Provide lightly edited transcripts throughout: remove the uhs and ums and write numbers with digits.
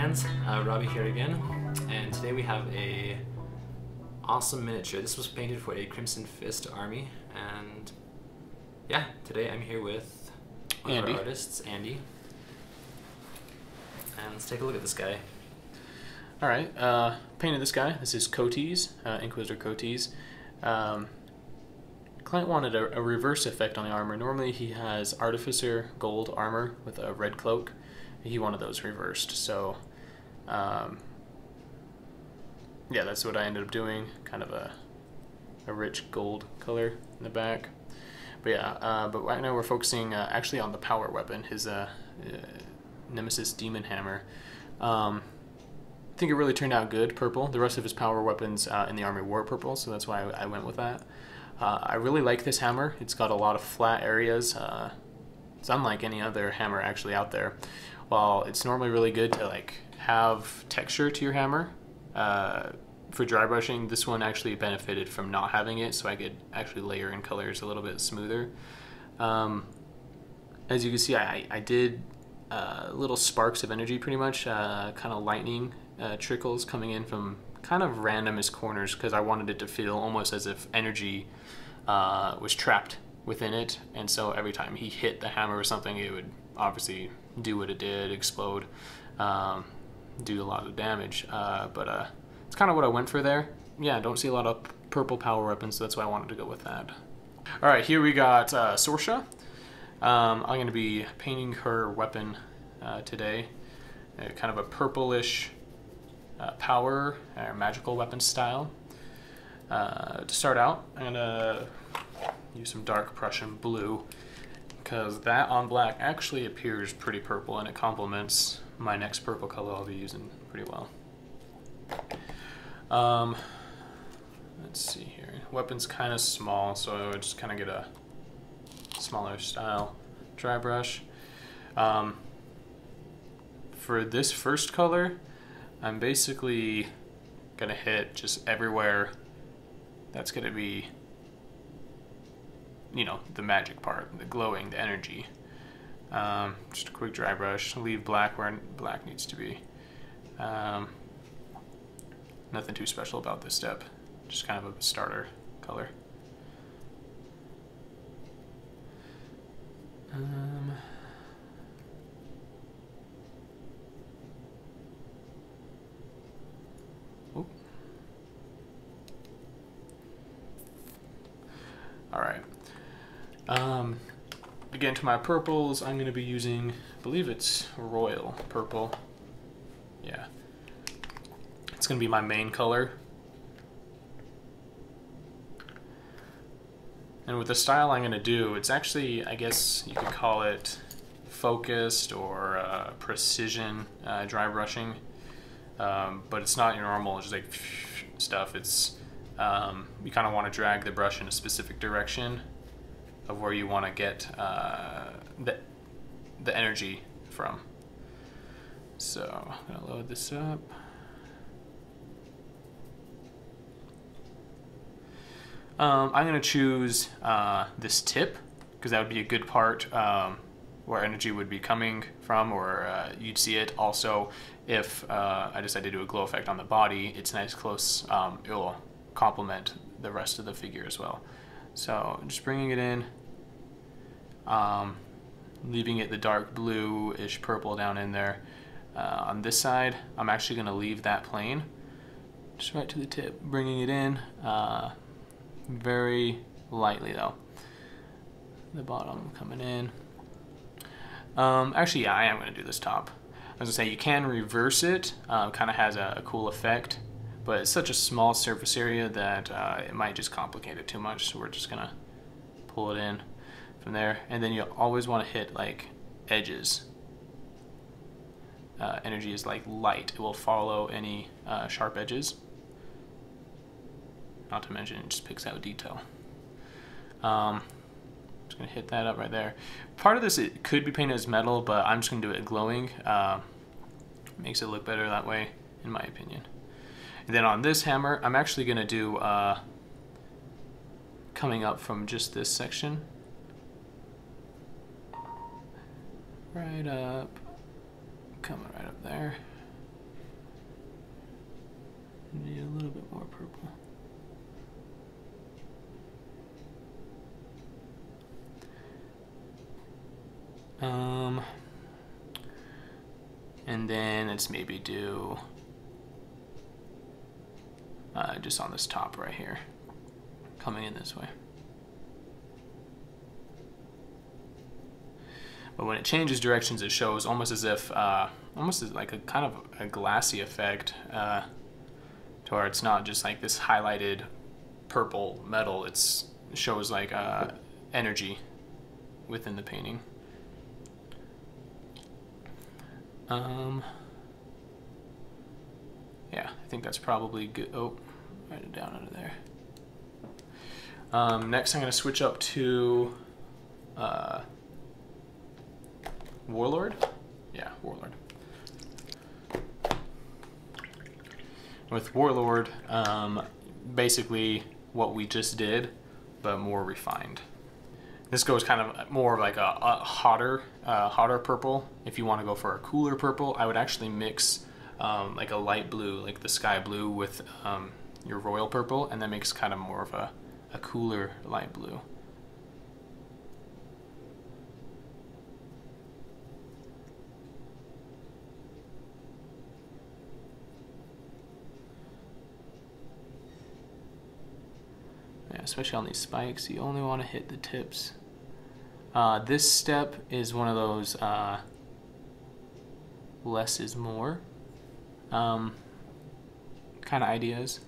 fans, Robbie here again, and today we have a awesome miniature. This was painted for a Crimson Fist army, and yeah, today I'm here with one of our artists, Andy. And let's take a look at this guy. Alright, painted this guy. This is Cotes, Inquisitor Cotes. Client wanted a reverse effect on the armor. Normally he has Artificer gold armor with a red cloak. He wanted those reversed, so yeah, that's what I ended up doing. Kind of a rich gold color in the back. But yeah, but right now we're focusing actually on the power weapon, his Nemesis Demon Hammer. I think it really turned out good, purple. The rest of his power weapons in the army were purple, so that's why I went with that. I really like this hammer. It's got a lot of flat areas. It's unlike any other hammer actually out there. While it's normally really good to like have texture to your hammer, for dry brushing, this one actually benefited from not having it, so I could actually layer in colors a little bit smoother. As you can see, I did little sparks of energy pretty much, kind of lightning trickles coming in from kind of randomest corners, because I wanted it to feel almost as if energy was trapped within it, and so every time he hit the hammer or something, it would obviously do what it did, explode, do a lot of damage. But it's kind of what I went for there. Yeah, don't see a lot of purple power weapons, so that's why I wanted to go with that. Alright, here we got Sorsha. I'm going to be painting her weapon today. Kind of a purplish power or magical weapon style. To start out, I'm going to use some dark Prussian blue, because that on black actually appears pretty purple, and it complements my next purple color I'll be using pretty well. Let's see here. Weapon's kind of small, so I would just kind of get a smaller style dry brush. For this first color, I'm basically gonna hit just everywhere that's gonna be, you know, the magic part, the glowing, the energy. Just a quick dry brush, leave black where black needs to be. Nothing too special about this step, just kind of a starter color. Oh. All right. Again, to my purples, I'm going to be using, I believe it's royal purple. Yeah. It's going to be my main color. And with the style I'm going to do, it's actually, I guess you could call it focused or precision dry brushing. But it's not your normal just like stuff. It's you kind of want to drag the brush in a specific direction of where you want to get the energy from. So I'm going to load this up. I'm going to choose this tip, because that would be a good part where energy would be coming from, or you'd see it. Also, if I decided to do a glow effect on the body, it's nice close. It will complement the rest of the figure as well. So just bringing it in, leaving it the dark blue-ish purple down in there. On this side, I'm actually going to leave that plain, just right to the tip, bringing it in. Very lightly though. The bottom coming in. Actually, yeah, I am going to do this top. I was going to say, you can reverse it. Kind of has a cool effect, but it's such a small surface area that it might just complicate it too much, so we're just going to pull it in from there. And then you always want to hit like edges. Energy is like light. It will follow any sharp edges. Not to mention, it just picks out detail. Just gonna hit that up right there. Part of this, it could be painted as metal, but I'm just gonna do it glowing. Makes it look better that way, in my opinion. And then on this hammer, I'm actually gonna do coming up from just this section, right up, coming right up there. Maybe a little bit more purple. And then let's maybe do just on this top right here, coming in this way. But when it changes directions, it shows almost as if, almost as like a kind of a glassy effect, to where it's not just like this highlighted purple metal. It shows like energy within the painting. Yeah, I think that's probably good. Oh, write it down under there. Next, I'm going to switch up to Warlord. Yeah, Warlord. With Warlord, basically what we just did, but more refined. This goes kind of more like a hotter purple. If you want to go for a cooler purple, I would actually mix like a light blue, like the sky blue, with your royal purple, and that makes kind of more of a cooler light blue. Yeah, especially on these spikes, you only want to hit the tips. This step is one of those less is more kind of ideas.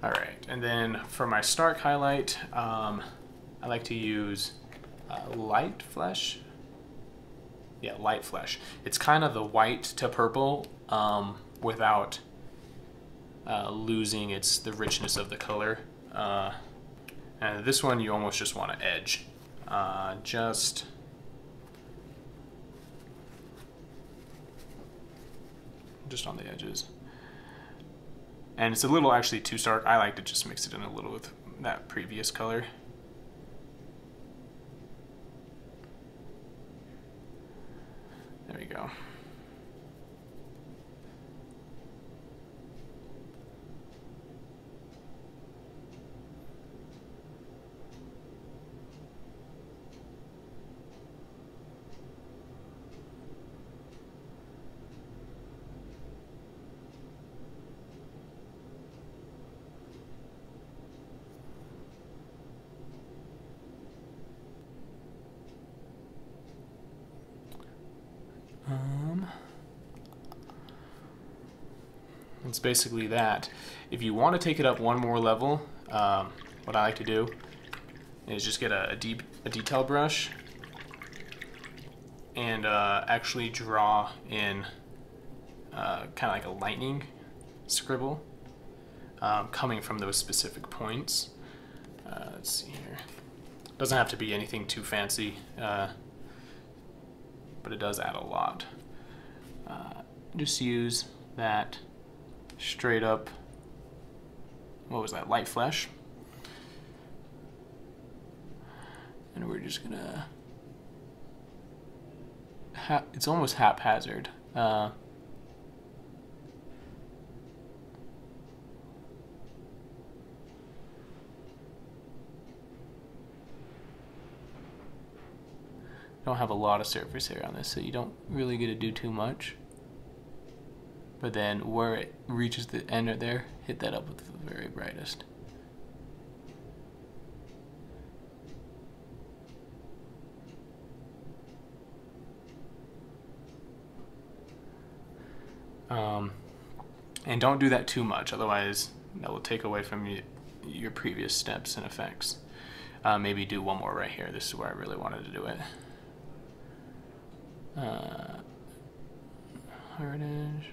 All right, and then for my stark highlight, I like to use light flesh. Yeah, light flesh. It's kind of the white to purple without losing the richness of the color. And this one you almost just want to edge. Just on the edges. And it's a little actually too stark. I like to just mix it in a little with that previous color. There we go. It's basically that. If you want to take it up one more level, what I like to do is just get a detail brush and actually draw in kind of like a lightning scribble coming from those specific points. Let's see here. Doesn't have to be anything too fancy, but it does add a lot. Just use that straight up, what was that, light flesh, and we're just gonna it's almost haphazard. Don't have a lot of surface area on this, so you don't really get to do too much. But then where it reaches the end right there, hit that up with the very brightest. And don't do that too much, otherwise that will take away from your previous steps and effects. Maybe do one more right here. This is where I really wanted to do it. Heritage.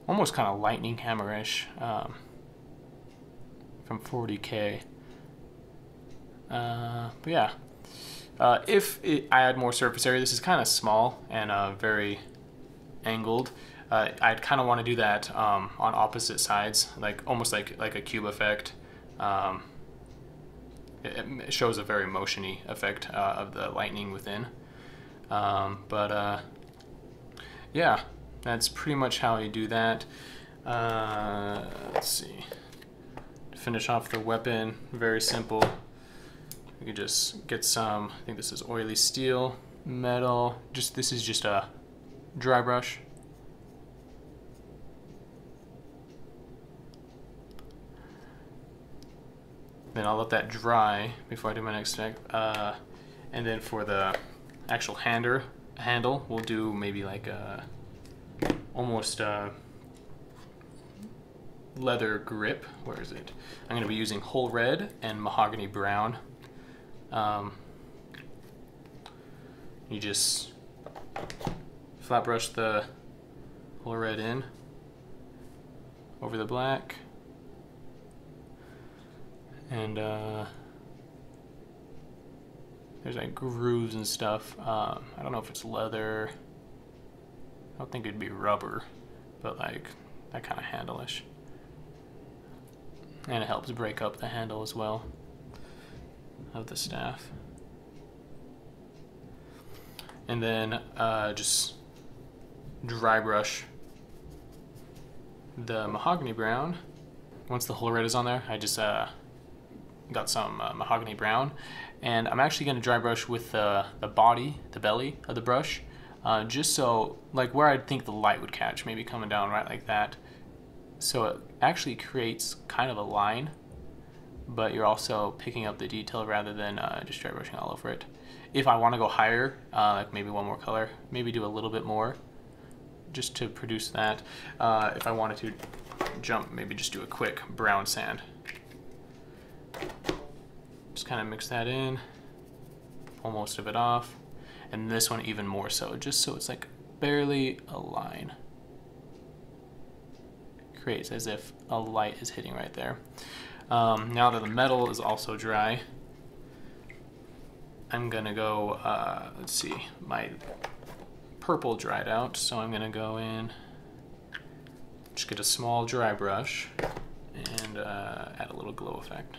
almost kind of lightning hammer-ish from 40K. But yeah, if I had more surface area, this is kind of small and very angled. I'd kind of want to do that on opposite sides, like almost like a cube effect. It shows a very motiony effect of the lightning within. Yeah, that's pretty much how you do that. Let's see. To finish off the weapon, very simple. You could just get some, I think this is oily steel, metal. This is just a dry brush. Then I'll let that dry before I do my next step. And then for the actual handle, we'll do maybe like a almost leather grip. Where is it? I'm going to be using whole red and mahogany brown. You just flat brush the whole red in over the black. And there's like grooves and stuff. I don't know if it's leather. I don't think it'd be rubber, but like that kind of handle-ish. And it helps break up the handle as well of the staff. And then just dry brush the mahogany brown. Once the whole red is on there, I just got some mahogany brown, and I'm actually going to dry brush with the belly of the brush, just so like where I'd think the light would catch, maybe coming down right like that. So it actually creates kind of a line, but you're also picking up the detail rather than just dry brushing all over it. If I want to go higher, like maybe one more color, maybe do a little bit more just to produce that. If I wanted to jump, maybe just do a quick brown sand. Just kind of mix that in, pull most of it off, and this one even more so, just so it's like barely a line. Creates as if a light is hitting right there. Now that the metal is also dry, I'm gonna go, let's see, my purple dried out, so I'm gonna go in, just get a small dry brush and add a little glow effect.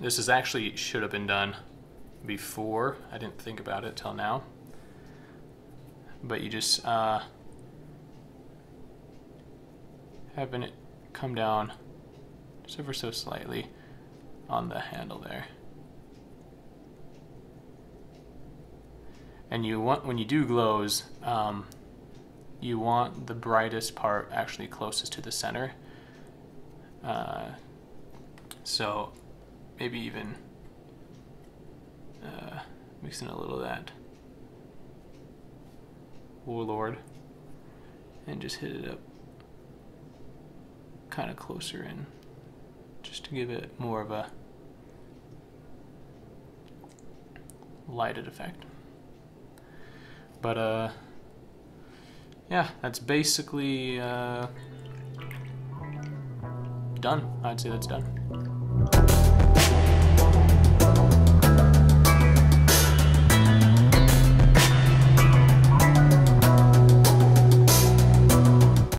This is actually should have been done before. I didn't think about it till now. But you just having it come down just ever so slightly on the handle there. And you want, when you do glows, you want the brightest part actually closest to the center. So maybe even mix in a little of that Warlord and just hit it up kind of closer in, just to give it more of a lighted effect. But yeah, that's basically done. I'd say that's done.